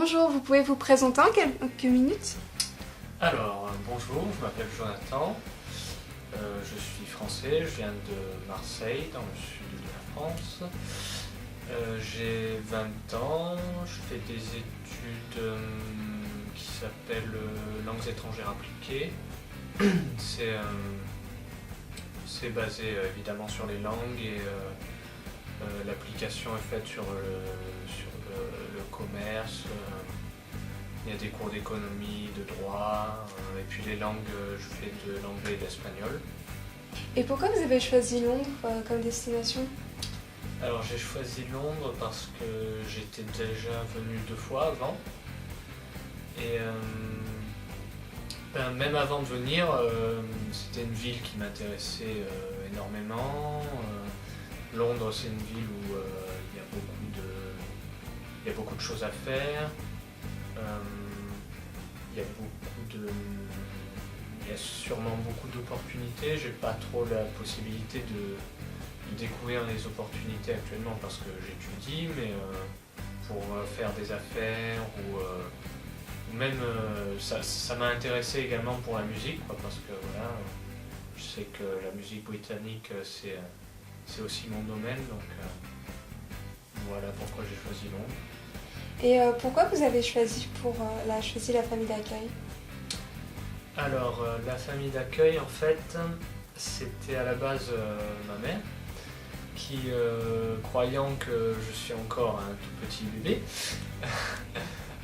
Bonjour, vous pouvez vous présenter en quelques minutes? Alors, bonjour, je m'appelle Jonathan, je suis français, je viens de Marseille, dans le sud de la France. J'ai 20 ans, je fais des études qui s'appellent langues étrangères appliquées. C'est basé évidemment sur les langues et l'application est faite sur le commerce. Il y a des cours d'économie, de droit, et puis les langues, je fais de l'anglais et de l'espagnol. Et pourquoi vous avez choisi Londres comme destination? Alors j'ai choisi Londres parce que j'étais déjà venu 2 fois avant. Et même avant de venir, c'était une ville qui m'intéressait énormément. Londres, c'est une ville où il y a beaucoup de choses à faire. Il y a sûrement beaucoup d'opportunités. J'ai pas trop la possibilité de découvrir les opportunités actuellement parce que j'étudie, mais pour faire des affaires ou même ça m'a intéressé également pour la musique, parce que voilà, je sais que la musique britannique c'est aussi mon domaine, donc voilà pourquoi j'ai choisi Londres. Et pourquoi vous avez choisi la famille d'accueil? Alors, la famille d'accueil, en fait, c'était à la base ma mère qui, croyant que je suis encore un tout petit bébé,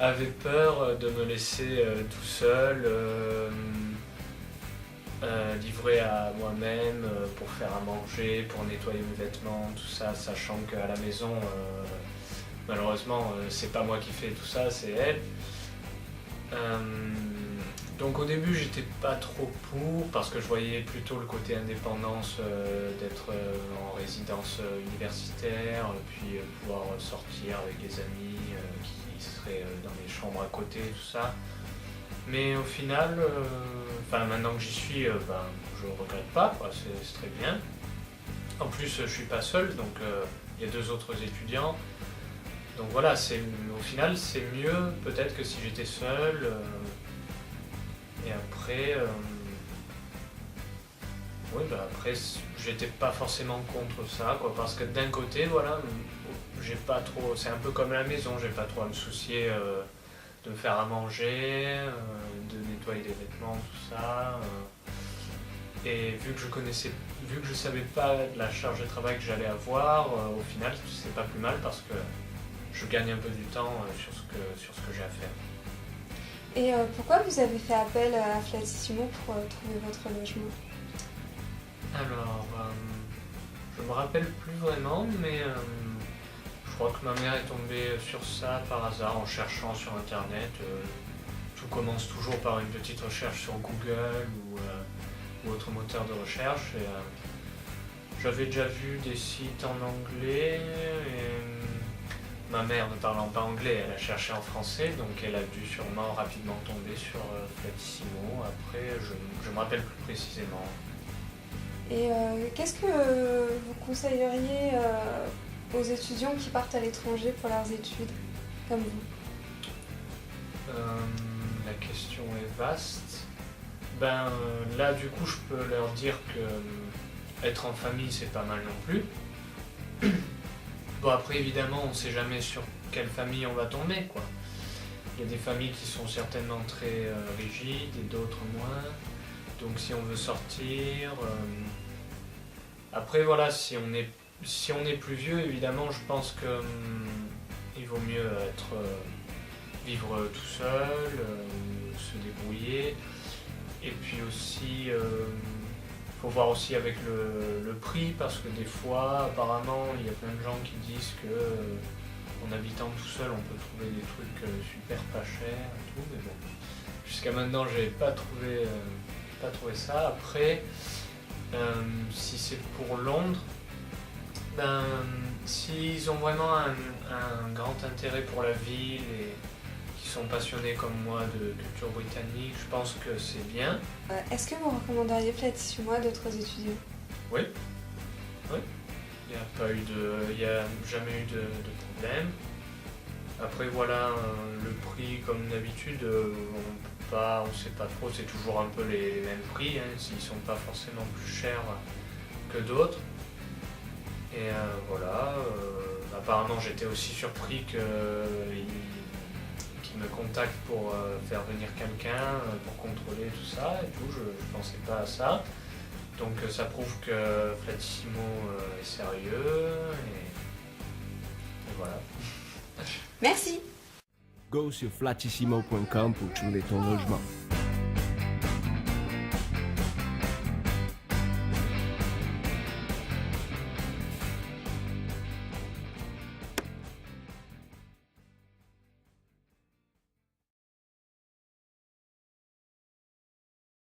avait peur de me laisser tout seul, livré à moi-même pour faire à manger, pour nettoyer mes vêtements, tout ça, sachant qu'à la maison, malheureusement, c'est pas moi qui fais tout ça, c'est elle. Donc au début j'étais pas trop pour parce que je voyais plutôt le côté indépendance d'être en résidence universitaire, puis pouvoir sortir avec des amis qui seraient dans les chambres à côté, tout ça. Mais au final, maintenant que j'y suis, je regrette pas, c'est très bien. En plus je suis pas seul, donc il y a 2 autres étudiants. Donc voilà, au final c'est mieux peut-être que si j'étais seul. Et après, après j'étais pas forcément contre ça, parce que d'un côté, voilà, j'ai pas trop, c'est un peu comme la maison, j'ai pas trop à me soucier de me faire à manger, de nettoyer les vêtements, tout ça. Et vu que je savais pas la charge de travail que j'allais avoir, au final c'est pas plus mal parce que je gagne un peu du temps sur ce que j'ai à faire. Et pourquoi vous avez fait appel à Flatissimo pour trouver votre logement? Alors, je me rappelle plus vraiment, mais je crois que ma mère est tombée sur ça par hasard en cherchant sur internet. Tout commence toujours par une petite recherche sur Google ou autre moteur de recherche. Et, j'avais déjà vu des sites en anglais et ma mère, ne parlant pas anglais, elle a cherché en français, donc elle a dû sûrement rapidement tomber sur Flatissimo. Après, je me rappelle plus précisément. Et qu'est-ce que vous conseilleriez aux étudiants qui partent à l'étranger pour leurs études, comme vous? La question est vaste. Là, du coup, je peux leur dire que être en famille, c'est pas mal non plus. Bon, après, évidemment, on ne sait jamais sur quelle famille on va tomber, Il y a des familles qui sont certainement très rigides et d'autres moins. Donc si on veut sortir... Après, voilà, si on est plus vieux, évidemment, je pense qu'il vaut mieux vivre tout seul, se débrouiller. Et puis aussi... faut voir aussi avec le prix, parce que des fois, apparemment, il y a plein de gens qui disent que en habitant tout seul, on peut trouver des trucs super pas chers et tout, mais bon, jusqu'à maintenant, j'ai pas trouvé ça. Après, si c'est pour Londres, s'ils ont vraiment un grand intérêt pour la ville et qui sont passionnés comme moi de culture britannique, je pense que c'est bien. Est-ce que vous recommanderiez Flatissimo à d'autres étudiants? Oui. Il n'y a jamais eu de problème. Après voilà, le prix comme d'habitude, on sait pas trop, c'est toujours un peu les mêmes prix, hein, s'ils sont pas forcément plus chers que d'autres. Et voilà, apparemment j'étais aussi surpris qu'ils me contactent pour faire venir quelqu'un, pour contrôler tout ça et tout, je pensais pas à ça. Donc ça prouve que Flatissimo est sérieux et voilà. Merci. Go sur flatissimo.com pour trouver ton logement.